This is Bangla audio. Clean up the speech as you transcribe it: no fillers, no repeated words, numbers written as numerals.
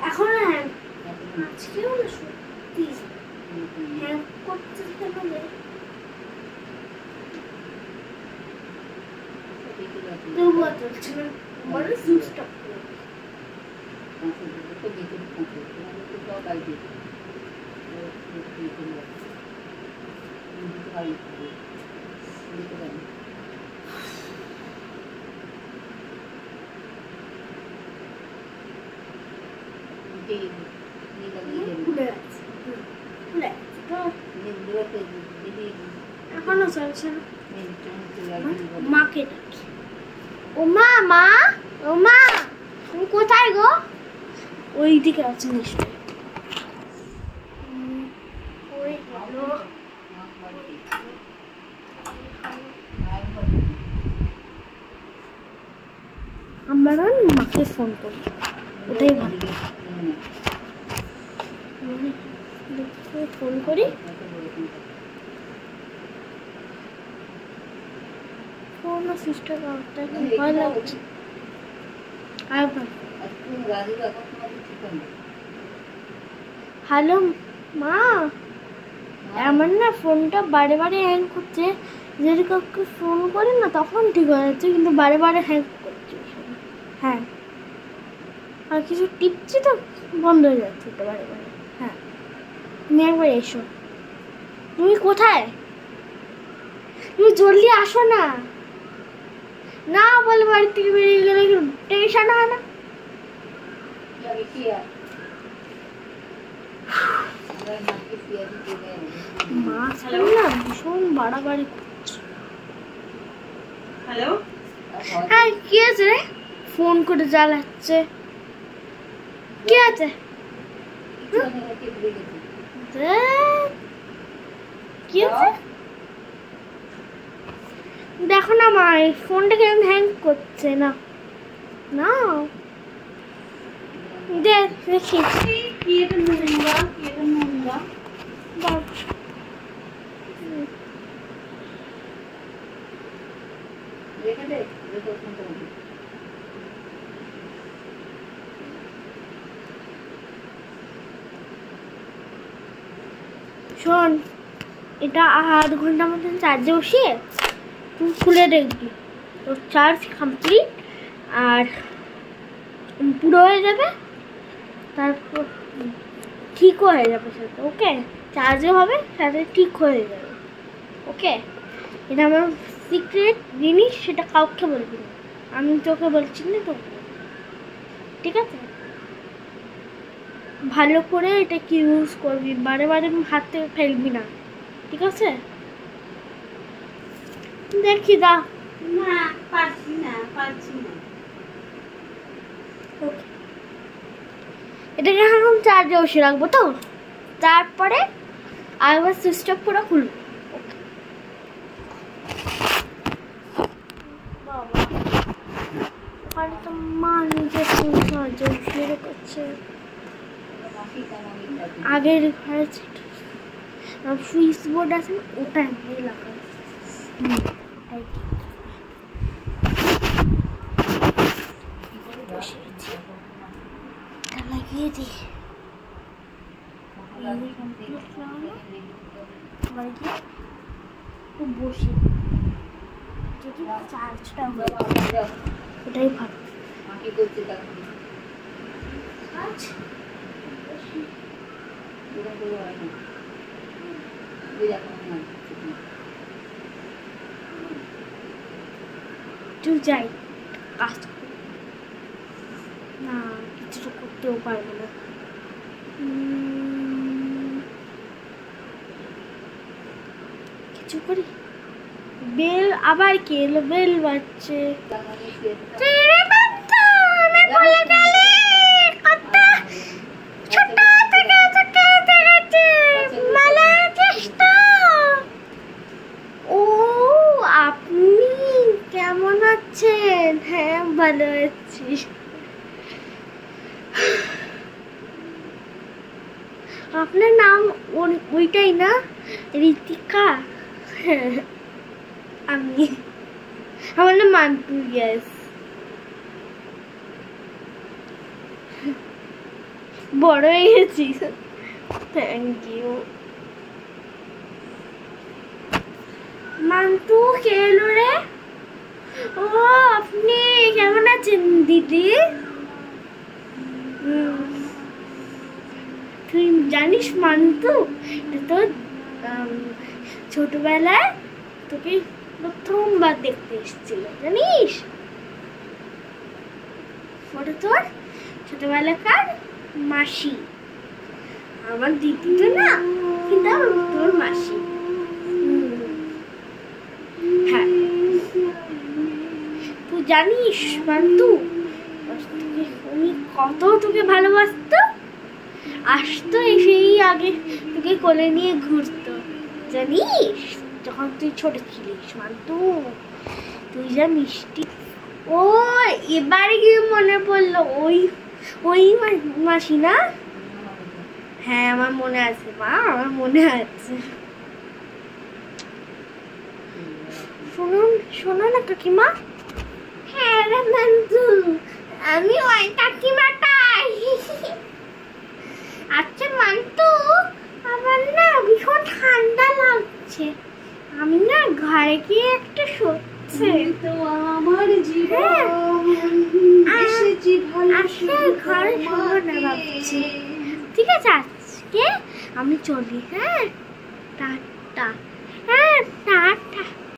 এখন হ্যাঁ আজকেও না সত্যি হ্যাঁ করতে হবে তবুও চলছে না বড় সুইচ অফ করে এখনো চলছে না মাকে ডাকি ও মা মা ও মা তুমি কোথায় গো ওই দিকে আছে নিশ্চয় ওই হলো আমরা মাকে ফোন করি ওটাই ভালো ফোন করি ফোন সিস্টার করতে ভয় লাগছে হ্যালো মা এমন না ফোনটা বারে বারে হ্যাং করছে যদি কাউকে ফোন করি না তখন ঠিক হয়ে যাচ্ছে কিন্তু বারে বারে হ্যাং করছে হ্যাঁ আর কিছু টিপছি তো বন্ধ হয়ে যাচ্ছে তো বারে বারে হ্যাঁ তুমি একবার এসো তুমি কোথায় তুমি জলদি আসো না না বলে বাড়ি থেকে বেরিয়ে গেলে টেনশন হয় না মা না ভীষণ বাড়াবাড়ি করছে হ্যালো হ্যাঁ কি আছে রে ফোন করে জ্বালাচ্ছে কি আছে কি আছে দেখো না মা এই ফোনটা কেমন হ্যাং করছে না না দেখি কি এটা নোংরা কি এটা নোংরা রেখে দে শোন এটা আধ ঘন্টার মতন চার্জে বসিয়ে তুই খুলে দেখবি তোর চার্জ কমপ্লিট আর পুরো হয়ে যাবে তারপর ঠিকও হয়ে যাবে সাথে ওকে চার্জও হবে সাথে ঠিক হয়ে যাবে ওকে এটা আমার সিক্রেট জিনিস সেটা কাউকে বলবি না আমি তোকে বলছি না তোকে ঠিক আছে ভালো করে এটা কি ইউজ করবি বারে বারে হাত থেকে ফেলবি না ঠিক আছে দেখি দা না পারছি না ওকে এটাকে এখন চার্জে বসিয়ে রাখবো তো তারপরে আরেকবার সুইচটা পুরো খুলবো ওখানে তো মা নিজের চার্জে বসিয়ে রেখেছে আগের ঘরে সুইচ বোর্ড আছে ওটা এমনি লাগাই লাগিয়ে দিই বসে যদি চার্জটা ওটাই ভালো তুই যাই কাজ না কিছু করতেও পারবো না কিছু করি বেল আবার কি এলো বেল বাজছে ও আপনি কেমন আছেন হ্যাঁ ভালো আছি আপনার নাম ওইটাই না ঋতিকা আমি আমার নাম মান্টু ইয়েস বড় হয়ে গেছিস। Thank you. মান্তু কে এলো রে? ও আপনি কেমন আছেন দিদি? তুই জানিস মান্তু, এটা তো ছোটবেলায় তোকে প্রথমবার দেখতে এসেছিল, জানিস? ওটা তোর ছোটবেলাকার মাসি। আমার দিদি তো না, কিন্তু তোর মাসি। হ্যাঁ, তুই জানিস মান্তু, উনি কত তোকে ভালোবাসতো। আসতো, সেই আগে তোকে কোলে নিয়ে ঘুরতো, জানিস? যখন তুই ছোট ছিলিস মান্তু, তুই যা মিষ্টি। ও এবারে কি মনে পড়লো, ওই মাসি না? হ্যাঁ আমার মনে আছে মা, আমার মনে আছে। শোনো না কাকিমা। হ্যাঁ রে মান্তু, আমি ওই কাকিমাটাই। আচ্ছা মান্তু, আমার না ভীষণ ঠান্ডা লাগছে, আমি না ঘরে গিয়ে একটা সত্যি তো আমার জীবন এসেছি ভালো ঘরে শোবো না ভাবছি। ঠিক আছে আজকে আমি চলি। হ্যাঁ টাটা। হ্যাঁ টাটা।